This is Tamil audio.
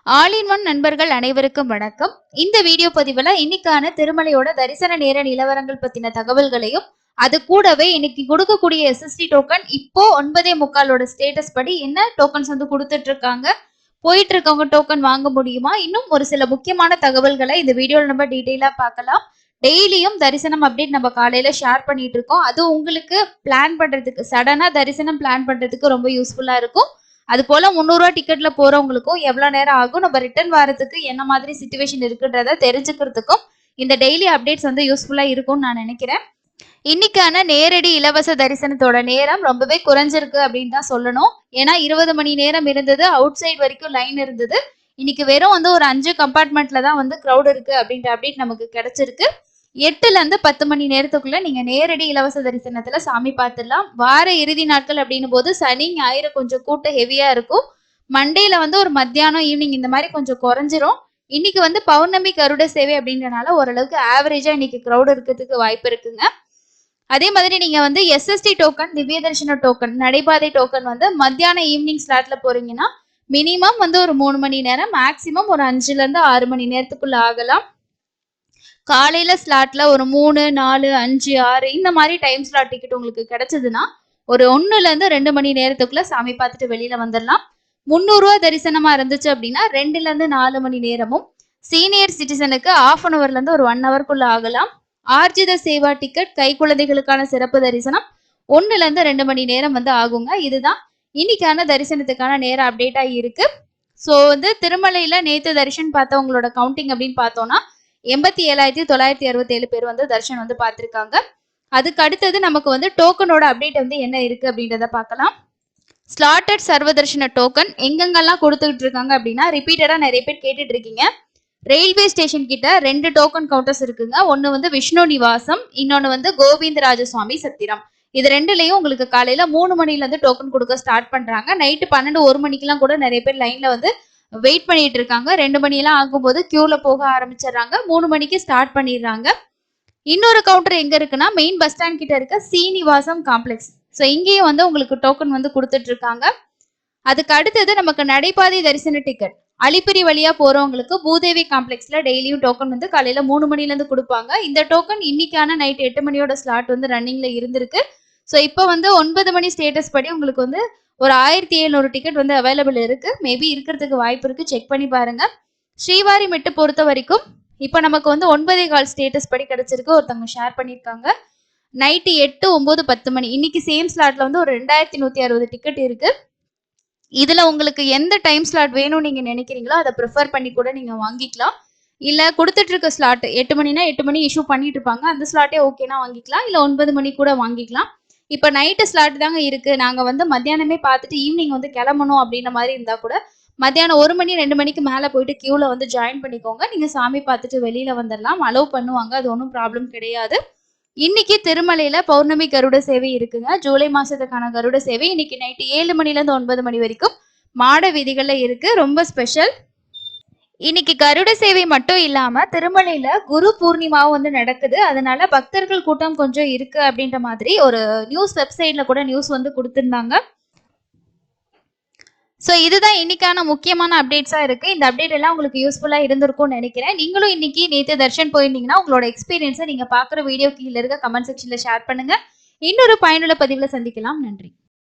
ஆல் இன் ஒன் நண்பர்கள் அனைவருக்கும் வணக்கம். இந்த வீடியோ பதிவுல இன்னைக்கான திருமலையோட தரிசன நேர நிலவரங்கள் பத்தின தகவல்களையும், அது கூடவே இன்னைக்கு கொடுக்கக்கூடிய எஸ்எஸ்டி டோக்கன் இப்போ 9:45 ஸ்டேட்டஸ் படி என்ன டோக்கன்ஸ் வந்து கொடுத்துட்டு இருக்காங்க, போயிட்டு இருக்கவங்க டோக்கன் வாங்க முடியுமா, இன்னும் ஒரு சில முக்கியமான தகவல்களை இந்த வீடியோல நம்ம டீட்டெயிலா பார்க்கலாம். டெய்லியும் தரிசனம் அப்டேட் நம்ம காலையில ஷேர் பண்ணிட்டு இருக்கோம். அது உங்களுக்கு பிளான் பண்றதுக்கு, சடனா தரிசனம் பிளான் பண்றதுக்கு ரொம்ப யூஸ்ஃபுல்லா இருக்கும். அது போல 300 ரூபா டிக்கெட்ல போறவங்களுக்கும் எவ்வளவு நேரம் ஆகும், நம்ம ரிட்டர்ன் வரதுக்கு என்ன மாதிரி சிச்சுவேஷன் இருக்குன்றத தெரிஞ்சுக்கிறதுக்கும் இந்த டெய்லி அப்டேட்ஸ் வந்து யூஸ்ஃபுல்லா இருக்கும்னு நான் நினைக்கிறேன். இன்னைக்கான நேரடி இலவச தரிசனத்தோட நேரம் ரொம்பவே குறைஞ்சிருக்கு அப்படின்னு தான் சொல்லணும். ஏன்னா 20 மணி நேரம் இருந்தது, அவுட் சைட் வரைக்கும் லைன் இருந்தது. இன்னைக்கு வெறும் வந்து ஒரு 5 கம்பார்ட்மெண்ட்ல தான் வந்து க்ரௌட் இருக்கு அப்படின்ற அப்டேட் நமக்கு கிடைச்சிருக்கு. 8ல இருந்து 10 மணி நேரத்துக்குள்ள நீங்க நேரடி இலவச தரிசனத்துல சாமி பார்த்துடலாம். வார இறுதி நாட்கள் அப்படின்னும் போது சனி ஞாயிறு கொஞ்சம் கூட்டம் ஹெவியா இருக்கும். மண்டேல வந்து ஒரு மத்தியானம் ஈவினிங் இந்த மாதிரி கொஞ்சம் குறைஞ்சிரும். இன்னைக்கு வந்து பௌர்ணமி கருட சேவை அப்படின்றனால ஓரளவுக்கு ஆவரேஜா இன்னைக்கு க்ரௌட் இருக்கிறதுக்கு வாய்ப்பு இருக்குங்க. அதே மாதிரி நீங்க வந்து எஸ்எஸ்டி டோக்கன், திவ்ய தரிசன டோக்கன், நடைபாதை டோக்கன் வந்து மத்தியானம் ஈவினிங் ஸ்லாட்ல போறீங்கன்னா மினிமம் வந்து ஒரு 3 மணி நேரம், மேக்சிமம் ஒரு 5ல இருந்து 6 மணி நேரத்துக்குள்ள ஆகலாம். காலையில ஸ்லாட்ல ஒரு 3, 4, 5, 6 இந்த மாதிரி டைம் ஸ்லாட் டிக்கெட் உங்களுக்கு கிடைச்சதுன்னா ஒரு 1ல இருந்து 2 மணி நேரத்துக்குள்ள சாமி பார்த்துட்டு வெளியில வந்துடலாம். 300 ரூபா தரிசனமா இருந்துச்சு அப்படின்னா 2ல இருந்து 4 மணி நேரமும், சீனியர் சிட்டிசனுக்கு 1/2 hourல இருந்து ஒரு 1 hourக்குள்ள ஆகலாம். ஆர்ஜித சேவா டிக்கெட், கை குழந்தைகளுக்கான சிறப்பு தரிசனம் 1ல இருந்து 2 மணி நேரம் வந்து ஆகுங்க. இதுதான் இன்னைக்கான தரிசனத்துக்கான நேர அப்டேட்டா இருக்கு. ஸோ வந்து திருமலையில நேத்து தரிசனம் பார்த்தவங்களோட கவுண்டிங் அப்படின்னு பார்த்தோம்னா 87,967 பேர் வந்து தர்ஷன் வந்து பார்த்திருக்காங்க. அதுக்கு அடுத்தது நமக்கு வந்து டோக்கனோட அப்டேட் வந்து என்ன இருக்கு அப்படின்றத பார்க்கலாம். ஸ்லாட்டட் சர்வ தர்ஷன டோக்கன் எங்கெங்கெல்லாம் கொடுத்துட்டு இருக்காங்க அப்படின்னா, ரிப்பீட்டடா நிறைய பேர் கேட்டுட்டு இருக்கீங்க. ரயில்வே ஸ்டேஷன் கிட்ட 2 டோக்கன் கவுண்டர்ஸ் இருக்குங்க. ஒன்னு வந்து விஷ்ணு நிவாசம், இன்னொன்னு வந்து கோவிந்தராஜ சுவாமி சத்திரம். இது ரெண்டுலயும் உங்களுக்கு காலையில 3 மணில இருந்து டோக்கன் கொடுக்க ஸ்டார்ட் பண்றாங்க. நைட்டு 12, 1 மணிக்கெல்லாம் கூட நிறைய பேர் லைன்ல வந்து வெயிட் பண்ணிட்டு இருக்காங்க. 2 மணி எல்லாம் ஆகும்போது கியூல போக ஆரம்பிச்சிடுறாங்க. 3 மணிக்கு ஸ்டார்ட் பண்ணிடுறாங்க. இன்னொரு கவுண்டர் எங்க இருக்குன்னா, மெயின் பஸ் ஸ்டாண்ட் கிட்ட இருக்க சீனிவாசம் காம்ப்ளெக்ஸ். ஸோ இங்கேயும் வந்து உங்களுக்கு டோக்கன் வந்து கொடுத்துட்டு இருக்காங்க. அதுக்கு அடுத்தது நமக்கு நடைபாதை தரிசன டிக்கெட் அலிப்பிரி வழியா போறவங்களுக்கு பூதேவி காம்ப்ளெக்ஸ்ல டெய்லியும் டோக்கன் வந்து காலையில 3 மணில இருந்து கொடுப்பாங்க. இந்த டோக்கன் இன்னைக்கான நைட் 8 மணியோட ஸ்லாட் வந்து ரன்னிங்ல இருந்திருக்கு. ஸோ இப்போ வந்து 9 மணி ஸ்டேட்டஸ் படி உங்களுக்கு வந்து ஒரு 1700 டிக்கெட் வந்து அவைலபிள் இருக்கு. மேபி இருக்கிறதுக்கு வாய்ப்பு இருக்கு, செக் பண்ணி பாருங்க. ஸ்ரீவாரி மெட்டு பொறுத்த வரைக்கும் இப்போ நமக்கு வந்து 9:15 ஸ்டேட்டஸ் படி கிடைச்சிருக்கு. ஒருத்தவங்க ஷேர் பண்ணியிருக்காங்க. நைட்டு 8, 9, 10 மணி இன்னைக்கு சேம் ஸ்லாட்ல வந்து ஒரு 2160 டிக்கெட் இருக்கு. இதுல உங்களுக்கு எந்த டைம் ஸ்லாட் வேணும்னு நீங்க நினைக்கிறீங்களோ அதை ப்ரிஃபர் பண்ணி கூட நீங்க வாங்கிக்கலாம். இல்ல கொடுத்துட்டு இருக்க ஸ்லாட் 8 மணினா 8 மணி இஷ்யூ பண்ணிட்டு இருப்பாங்க, அந்த ஸ்லாட்டே ஓகேனா வாங்கிக்கலாம். இல்ல 9 மணி கூட வாங்கிக்கலாம். இப்ப நைட்டு ஸ்லாட் தாங்க இருக்கு, நாங்க வந்து மத்தியானமே பார்த்துட்டு ஈவினிங் வந்து கிளம்பணும் அப்படின்ற மாதிரி இருந்தா கூட மத்தியானம் 1 மணி 2 மணிக்கு மேல போயிட்டு கியூல வந்து ஜாயின் பண்ணிக்கோங்க. நீங்க சாமி பார்த்துட்டு வெளியில வந்துடலாம். அலோவ் பண்ணுவாங்க, அது ஒன்றும் ப்ராப்ளம் கிடையாது. இன்னைக்கு திருமலையில பௌர்ணமி கருட சேவை இருக்குங்க. ஜூலை மாசத்துக்கான கருட சேவை இன்னைக்கு நைட்டு 7 மணில இருந்து 9 மணி வரைக்கும் மாட வீதிகள்ல இருக்கு. ரொம்ப ஸ்பெஷல். இன்னைக்கு கருட சேவை மட்டும் இல்லாம திருமலையில குரு பூர்ணிமாவும் வந்து நடக்குது. அதனால பக்தர்கள் கூட்டம் கொஞ்சம் இருக்கு அப்படின்ற மாதிரி ஒரு நியூஸ் வெப்சைட்ல கூட நியூஸ் வந்து கொடுத்திருந்தாங்க. ஸோ இதுதான் இன்னைக்கான முக்கியமான அப்டேட்ஸா இருக்கு. இந்த அப்டேட் எல்லாம் உங்களுக்கு யூஸ்ஃபுல்லா இருந்திருக்கும்னு நினைக்கிறேன். நீங்களும் இன்னைக்கு நேற்று தர்ஷன் போயிருந்தீங்கன்னா உங்களோட எக்ஸ்பீரியன்ஸை நீங்க பாக்குற வீடியோ கீழே இருக்க கமெண்ட் செக்ஷன்ல ஷேர் பண்ணுங்க. இன்னொரு பயனுள்ள பதிவுல சந்திக்கலாம். நன்றி.